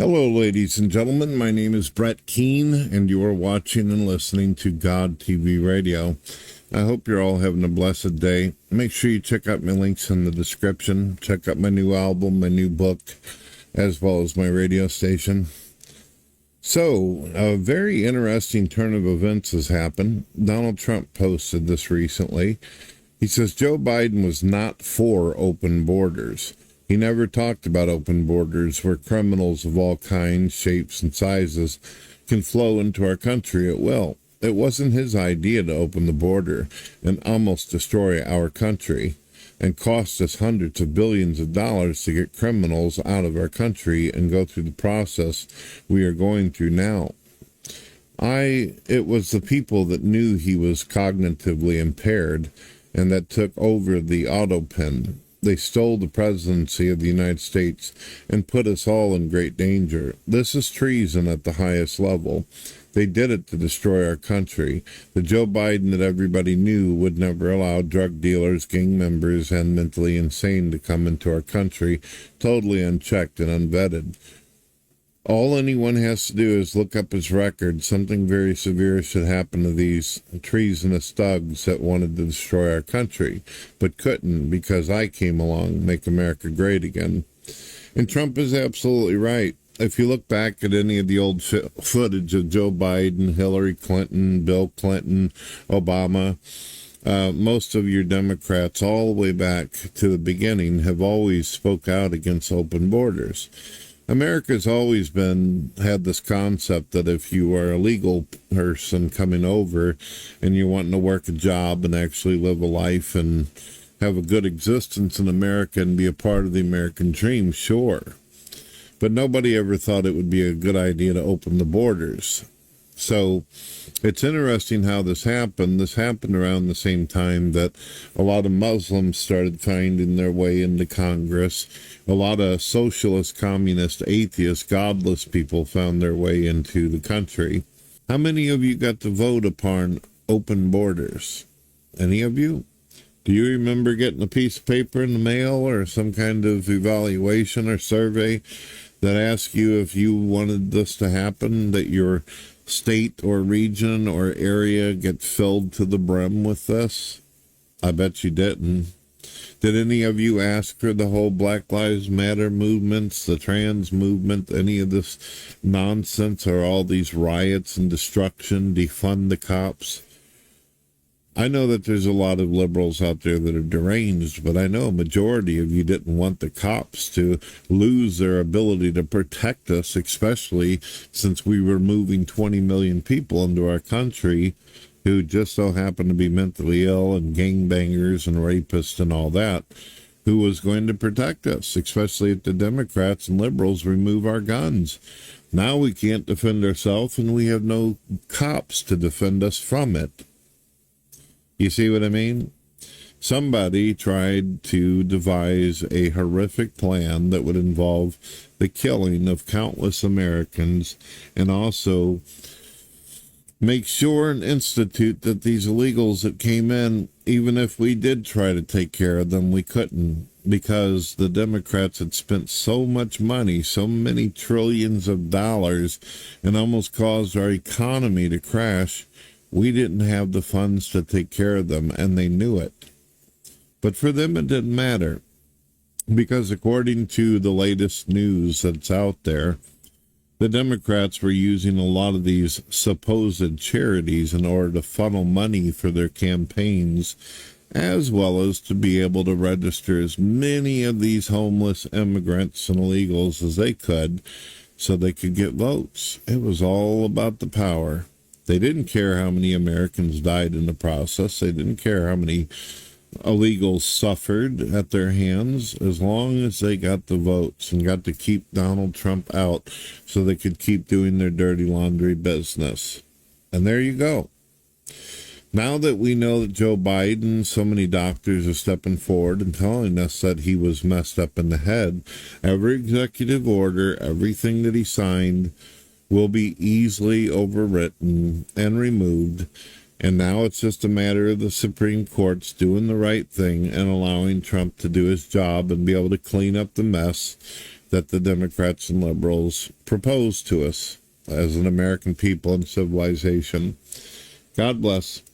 Hello, ladies and gentlemen. My name is Brett Keene, and you are watching and listening to God TV Radio. I hope you're all having a blessed day. Make sure you check out my links in the description. Check out my new album, my new book, as well as my radio station. So, a very interesting turn of events has happened. Donald Trump posted this recently. He says Joe Biden was not for open borders. He never talked about open borders where criminals of all kinds, shapes, and sizes can flow into our country at will. It wasn't his idea to open the border and almost destroy our country and cost us hundreds of billions of dollars to get criminals out of our country and go through the process we are going through now. It was the people that knew he was cognitively impaired and that took over the auto pen. They stole the presidency of the United States and put us all in great danger. This is treason at the highest level. They did it to destroy our country. The Joe Biden that everybody knew would never allow drug dealers, gang members, and mentally insane to come into our country totally unchecked and unvetted. All anyone has to do is look up his record. Something very severe should happen to these treasonous thugs that wanted to destroy our country, but couldn't because I came along, make America great again. And Trump is absolutely right. If you look back at any of the old footage of Joe Biden, Hillary Clinton, Bill Clinton, Obama, most of your Democrats all the way back to the beginning have always spoke out against open borders. America's always had this concept that if you are a legal person coming over and you're wanting to work a job and actually live a life and have a good existence in America and be a part of the American dream, sure. But nobody ever thought it would be a good idea to open the borders. So it's interesting how this happened. This happened around the same time that a lot of Muslims started finding their way into Congress. A lot of socialist, communist, atheist, godless people found their way into the country. How many of you got to vote upon open borders? Any of you? Do you remember getting a piece of paper in the mail or some kind of evaluation or survey that asked you if you wanted this to happen, that your state or region or area get filled to the brim with this? I bet you didn't. Did any of you ask for the whole Black Lives Matter movements, the trans movement, any of this nonsense or all these riots and destruction, defund the cops? I know that there's a lot of liberals out there that are deranged, but I know a majority of you didn't want the cops to lose their ability to protect us, especially since we were moving 20 million people into our country who just so happened to be mentally ill and gangbangers and rapists and all that. Who was going to protect us, especially if the Democrats and liberals remove our guns? Now we can't defend ourselves and we have no cops to defend us from it. You see what I mean? Somebody tried to devise a horrific plan that would involve the killing of countless Americans and also make sure and institute that these illegals that came in, even if we did try to take care of them, we couldn't because the Democrats had spent so much money, so many trillions of dollars, and almost caused our economy to crash. We didn't have the funds to take care of them, and they knew it. But for them, it didn't matter, because according to the latest news that's out there, the Democrats were using a lot of these supposed charities in order to funnel money for their campaigns, as well as to be able to register as many of these homeless immigrants and illegals as they could so they could get votes. It was all about the power. They didn't care how many Americans died in the process. They didn't care how many illegals suffered at their hands, as long as they got the votes and got to keep Donald Trump out so they could keep doing their dirty laundry business. And there you go. Now that we know that Joe Biden, so many doctors are stepping forward and telling us that he was messed up in the head, every executive order, everything that he signed will be easily overwritten and removed, and now it's just a matter of the Supreme Court's doing the right thing and allowing Trump to do his job and be able to clean up the mess that the Democrats and liberals propose to us as an American people and civilization. God bless.